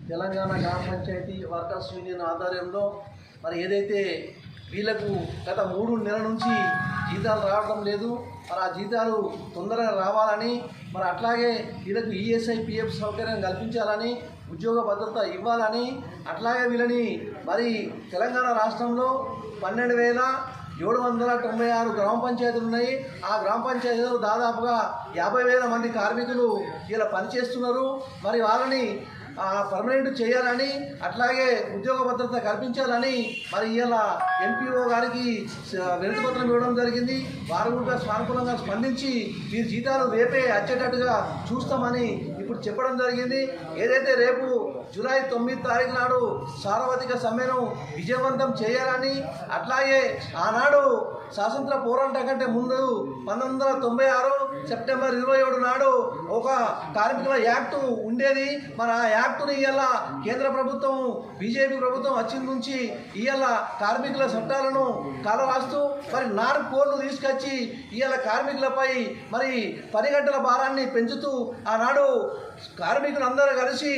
తెలంగాణ గ్రామ panchayat workers union ఆధ్వర్యంలో మరి ఏదైతే వీళ్ళకు గత 3 నెలల నుంచి జీతాలు రావడం లేదు, మరి ఆ జీతాలు తొందరగా రావాలని, మరి అట్లాగే వీళ్ళకు ఈఎస్ఐ పిఎఫ్ సౌకర్యం కల్పించాలని, ఉద్యోగ భద్రత ఇవ్వాలని, అట్లాగే వీళ్ళని మరి తెలంగాణ రాష్ట్రంలో 12,796 గ్రామ పంచాయతీలు ఉన్నాయి. ఆ గ్రామ పంచాయతీలు దాదాపుగా 50,000 మంది కార్మికులు ఇలా పనిచేస్తున్నారు. మరి వాళ్ళని పర్మనెంట్ చేయాలని, అట్లాగే ఉద్యోగ భద్రత కల్పించాలని మరి ఇలా ఎంపీఓ గారికి వినతి పత్రం ఇవ్వడం జరిగింది. వారు కూడా సానుకూలంగా స్పందించి వీరి జీతాలు రేపే వచ్చేటట్టుగా చూస్తామని ఇప్పుడు చెప్పడం జరిగింది. ఏదైతే రేపు జూలై 9 తారీఖు నాడు సార్వత్రిక సమ్మెను విజయవంతం చేయాలని, అట్లాగే ఆనాడు స్వాతంత్ర పోరాటం కంటే ముందు 1996 సెప్టెంబర్ 27 నాడు ఒక కార్మికుల యాక్టు ఉండేది. మరి ఆ యాక్టుని ఇవాళ కేంద్ర ప్రభుత్వం బీజేపీ ప్రభుత్వం వచ్చిన నుంచి ఇవాళ కార్మికుల చట్టాలను కాలరాస్తూ మరి 4 కోడ్లు తీసుకొచ్చి ఇవాళ కార్మికులపై మరి 10 గంటల భారాన్ని పెంచుతూ ఆనాడు కార్మికులందరూ కలిసి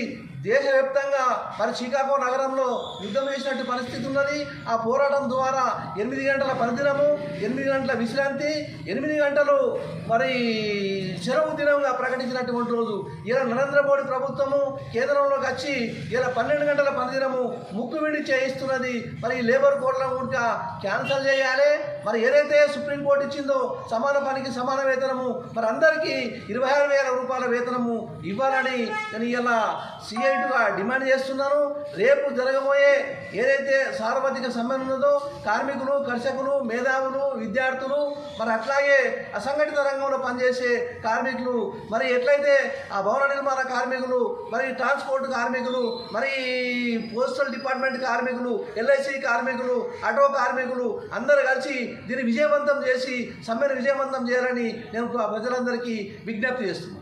దేశవ్యాప్తంగా మరి శ్రీకాకుళం నగరంలో యుద్ధం చేసినట్టు పరిస్థితి ఉన్నది. ఆ పోరాటం ద్వారా 8 గంటల పనిదినము, 8 గంటల విశ్రాంతి, 8 గంటలు మరి సెలవు దినంగా ప్రకటించినటువంటి రోజు ఇలా నరేంద్ర మోడీ ప్రభుత్వము కేంద్రంలోకి వచ్చి ఇలా 12 గంటల పనిదినము ముక్కువిడి చేయిస్తున్నది. మరి లేబర్ కోడ్లను కూడా క్యాన్సల్ చేయాలి. మరి ఏదైతే సుప్రీంకోర్టు ఇచ్చిందో సమాన పనికి సమాన వేతనము మరి అందరికీ 26,000 రూపాయల వేతనము ఇవ్వాలని నేను ఇలా సిఐటిగా డిమాండ్ చేస్తున్నాను. రేపు జరగబోయే ఏదైతే సార్వత్రిక సమ్మె ఉన్నదో కార్మికులు, కర్షకులు, మేధావులు, విద్యార్థులు, మరి అట్లాగే అసంఘటిత రంగంలో పనిచేసే కార్మికులు, మరి ఎట్లయితే ఆ భవన నిర్మాణ కార్మికులు, మరి ట్రాన్స్పోర్ట్ కార్మికులు, మరి పోస్టల్ డిపార్ట్మెంట్ కార్మికులు, ఎల్ఐసి కార్మికులు, ఆటో కార్మికులు అందరూ కలిసి దీన్ని విజయవంతం చేసి సమ్మెను విజయవంతం చేయాలని నేను ప్రజలందరికీ విజ్ఞప్తి చేస్తున్నాను.